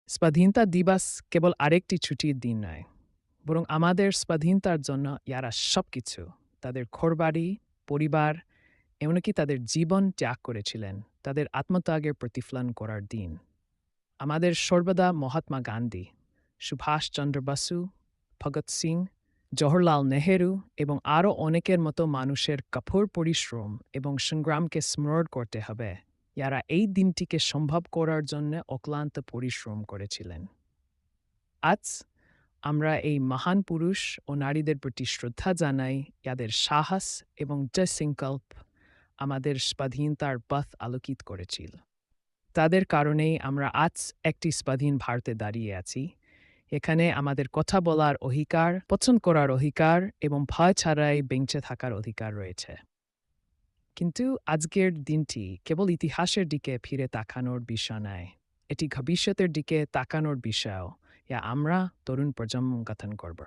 স্বাধীনতা দিবস কেবল আরেকটি ছুটির দিন নয়, বরং আমাদের স্বাধীনতার জন্য ইয়ারা সবকিছু, তাদের ঘরবাড়ি, পরিবার, এমনকি তাদের জীবন ত্যাগ করেছিলেন, তাদের আত্মত্যাগের প্রতিফলন করার দিন। আমাদের সর্বদা মহাত্মা গান্ধী, সুভাষচন্দ্র বসু, ভগৎ সিং, জওহরলাল নেহেরু এবং আরও অনেকের মতো মানুষের কঠোর পরিশ্রম এবং সংগ্রামকে স্মরণ করতে হবে। যারা এই দিনটিকে সম্ভব করার জন্য অক্লান্ত পরিশ্রম করেছিলেন। আজ আমরা এই মহান পুরুষ ও নারীদের প্রতি শ্রদ্ধা জানাই, যাদের সাহস এবং যে সংকল্প আমাদের স্বাধীনতার পথ আলোকিত করেছিল। তাদের কারণেই আমরা আজ একটি স্বাধীন ভারতে দাঁড়িয়ে আছি। এখানে আমাদের কথা বলার অধিকার, পছন্দ করার অধিকার এবং ভয় ছাড়াই বেঁচে থাকার অধিকার রয়েছে। কিন্তু আজকের দিনটি কেবল ইতিহাসের দিকে ফিরে তাকানোর বিষয় নয়, এটি ভবিষ্যতের দিকে তাকানোর বিষয়, যা আমরা তরুণ প্রজন্ম গঠন করব।